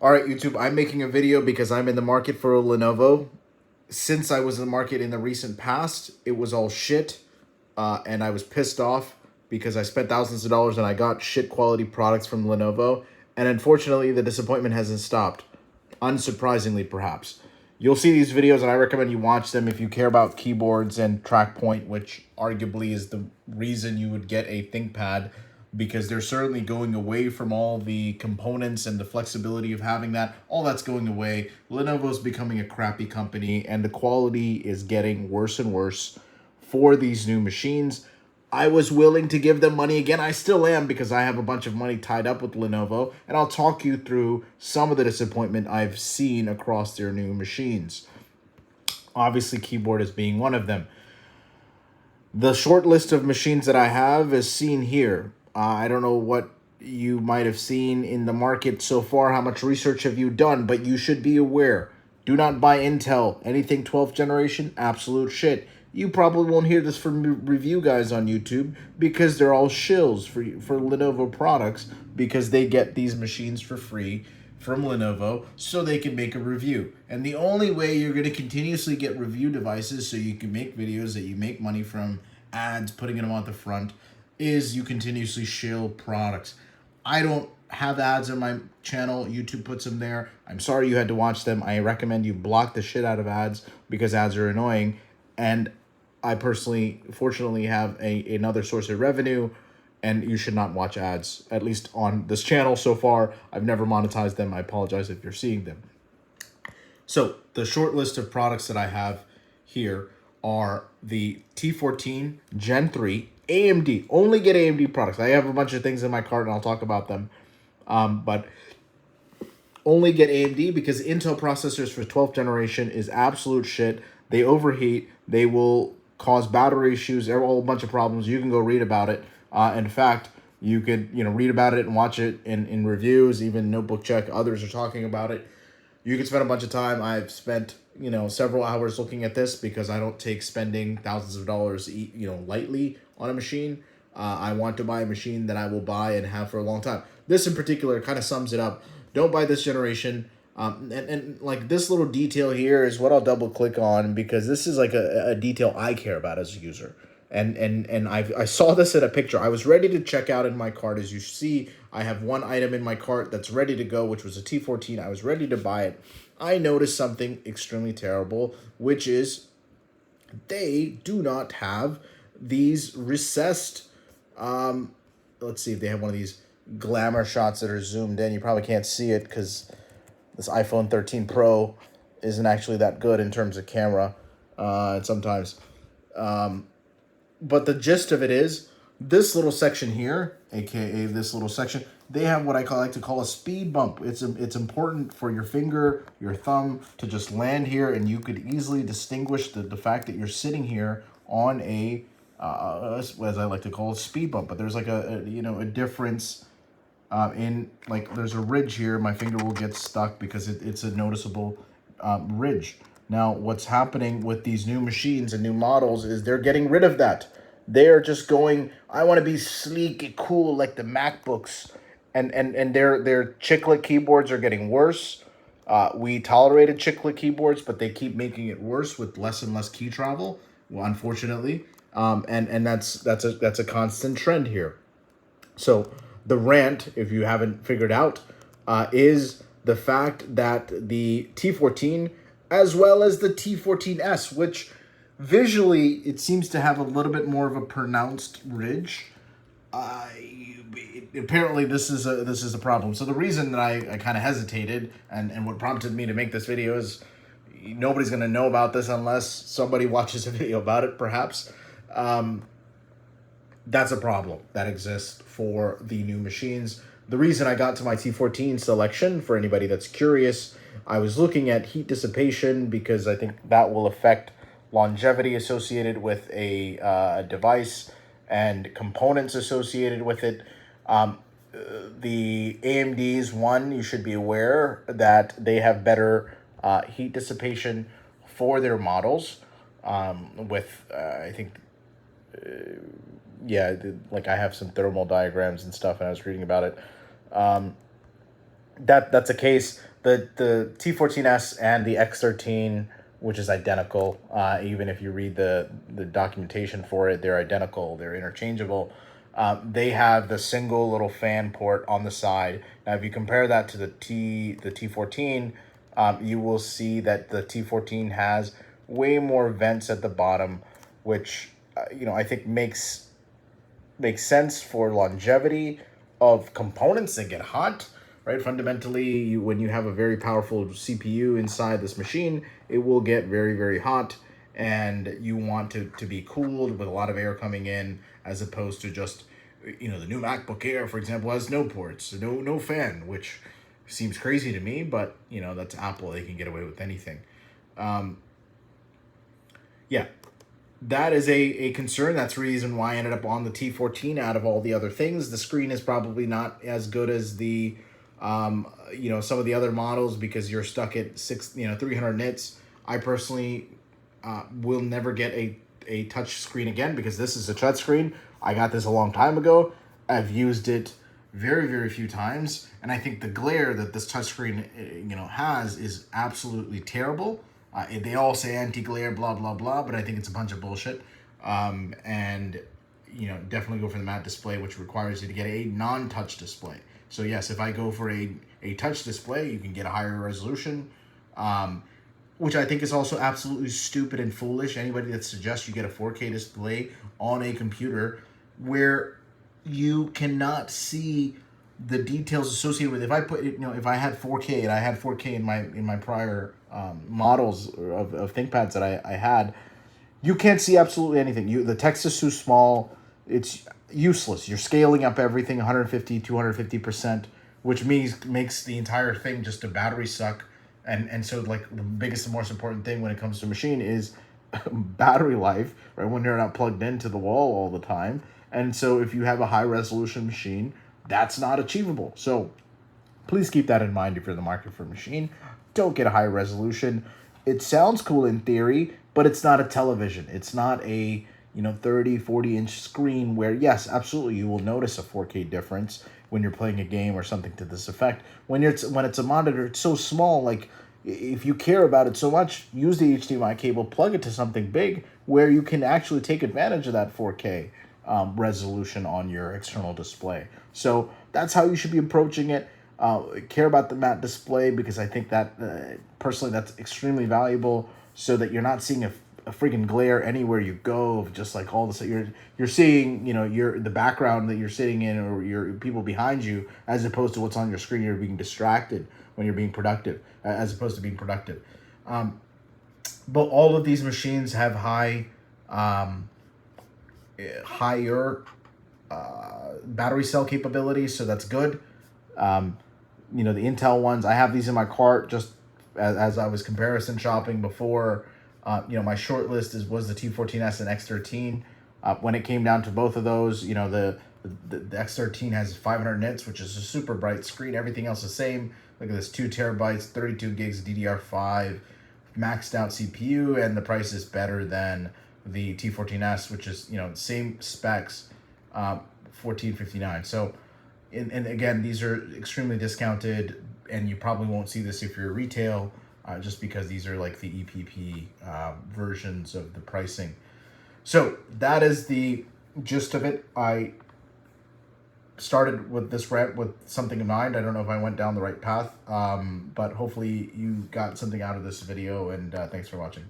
All right, YouTube, I'm making a video because I'm in the market for a Lenovo. Since I was in the market in the recent past, it was all shit, and I was pissed off because I spent thousands of dollars and I got shit quality products from Lenovo, and unfortunately, the disappointment hasn't stopped. Unsurprisingly, perhaps. You'll see these videos, and I recommend you watch them if you care about keyboards and trackpoint, which arguably is the reason you would get a ThinkPad, because they're certainly going away from all the components and the flexibility of having that. All that's going away. Lenovo's becoming a crappy company, and the quality is getting worse and worse for these new machines. I was willing to give them money again. I still am because I have a bunch of money tied up with Lenovo, and I'll talk you through some of the disappointment I've seen across their new machines. Obviously, keyboard is being one of them. The short list of machines that I have is seen here. I don't know what you might have seen in the market so far, how much research have you done, but you should be aware. Do not buy Intel. Anything 12th generation, absolute shit. You probably won't hear this from review guys on YouTube because they're all shills for Lenovo products because they get these machines for free from Lenovo so they can make a review. And the only way you're going to continuously get review devices so you can make videos that you make money from ads, putting them on the front, is you continuously shill products. I don't have ads on my channel. YouTube puts them there. I'm sorry you had to watch them. I recommend you block the shit out of ads because ads are annoying. And I personally, fortunately, have another source of revenue, and you should not watch ads, at least on this channel so far. I've never monetized them. I apologize if you're seeing them. So the short list of products that I have here are the T14 Gen 3 AMD. Only get AMD products. I have a bunch of things in my cart, and I'll talk about them. But only get AMD because Intel processors for 12th generation is absolute shit. They overheat. They will cause battery issues, a whole bunch of problems. You can go read about it. In fact, you could read about it and watch it in reviews. Even Notebook Check, others are talking about it. You could spend a bunch of time. I've spent several hours looking at this because I don't take spending thousands of dollars lightly on a machine. I want to buy a machine that I will buy and have for a long time. This in particular kind of sums it up. Don't buy this generation. And like this little detail here is what I'll double click on because this is like a detail I care about as a user. And I saw this in a picture. I was ready to check out in my cart. As you see, I have one item in my cart that's ready to go, which was a T14. I was ready to buy it. I noticed something extremely terrible, which is they do not have these recessed, let's see if they have one of these glamour shots that are zoomed in. You probably can't see it because this iPhone 13 Pro isn't actually that good in terms of camera sometimes. But the gist of it is this little section here, aka this little section, they have what I like to call a speed bump. It's important for your finger, your thumb to just land here, and you could easily distinguish the fact that you're sitting here on a as I like to call a speed bump. But there's like a difference in like there's a ridge here. My finger will get stuck because it's a noticeable ridge. Now, what's happening with these new machines and new models is they're getting rid of that. They're just going, I want to be sleek and cool like the MacBooks. And their chiclet keyboards are getting worse. We tolerated chiclet keyboards, but they keep making it worse with less and less key travel, well, unfortunately. And that's a constant trend here. So the rant, if you haven't figured out, is the fact that the T14 as well as the T14S, which visually it seems to have a little bit more of a pronounced ridge. Apparently this is a problem. So the reason that I kind of hesitated and what prompted me to make this video is nobody's going to know about this unless somebody watches a video about it, perhaps. That's a problem that exists for the new machines. The reason I got to my T14 selection, for anybody that's curious, I was looking at heat dissipation because I think that will affect longevity associated with a device and components associated with it. The AMD's one, you should be aware that they have better heat dissipation for their models with, I think, yeah, like I have some thermal diagrams and stuff, and I was reading about it. That's a case. the T14S and the X13, which is identical. Even if you read the documentation for it, they're identical. They're interchangeable. They have the single little fan port on the side. Now, if you compare that to the T14, you will see that the T14 has way more vents at the bottom, which I think makes sense for longevity of components that get hot, right? Fundamentally, when you have a very powerful CPU inside this machine, it will get very, very hot, and you want to be cooled with a lot of air coming in, as opposed to just, the new MacBook Air, for example, has no ports, no fan, which seems crazy to me, but, that's Apple. They can get away with anything. Yeah, that is a concern. That's the reason why I ended up on the T14 out of all the other things. The screen is probably not as good as the, some of the other models, because you're stuck at 300 nits. I personally will never get a touch screen again, because this is a touch screen. I got this a long time ago. I've used it very, very few times, and I think the glare that this touchscreen has is absolutely terrible. They all say anti-glare, blah, blah, blah, but I think it's a bunch of bullshit. And, definitely go for the matte display, which requires you to get a non-touch display. So yes, if I go for a touch display, you can get a higher resolution, which I think is also absolutely stupid and foolish. Anybody that suggests you get a 4K display on a computer where you cannot see the details associated with it. If I had 4K, and I had 4K in my prior models of ThinkPads that I had, you can't see absolutely anything. The text is too small. It's useless. You're scaling up everything 150, 250%, which makes the entire thing just a battery suck. And so, like, the biggest and most important thing when it comes to machine is battery life, right? When you're not plugged into the wall all the time. And so if you have a high resolution machine, that's not achievable. So please keep that in mind if you're in the market for a machine. Don't get a high resolution. It sounds cool in theory, but it's not a television. It's not a 30, 40-inch screen where, yes, absolutely, you will notice a 4K difference when you're playing a game or something to this effect. When it's a monitor, it's so small, like, if you care about it so much, use the HDMI cable, plug it to something big where you can actually take advantage of that 4K resolution on your external display. So that's how you should be approaching it. Care about the matte display, because I think that personally that's extremely valuable, so that you're not seeing a freaking glare anywhere you go, just like all this you're seeing the background that you're sitting in, or your people behind you, as opposed to what's on your screen. You're being distracted when you're being productive, as opposed to being productive. But all of these machines have higher battery cell capability, so that's good. The Intel ones, I have these in my cart just as I was comparison shopping before. My short list was the T14S and X13. When it came down to both of those, the X13 has 500 nits, which is a super bright screen. Everything else the same. Look at this, 2 terabytes, 32 gigs DDR5, maxed out CPU, and the price is better than the T14S, which is same specs, $14.59. So, and again, these are extremely discounted, and you probably won't see this if you're retail, just because these are like the EPP versions of the pricing. So that is the gist of it. I started with this rant with something in mind. I don't know if I went down the right path, but hopefully you got something out of this video, and thanks for watching.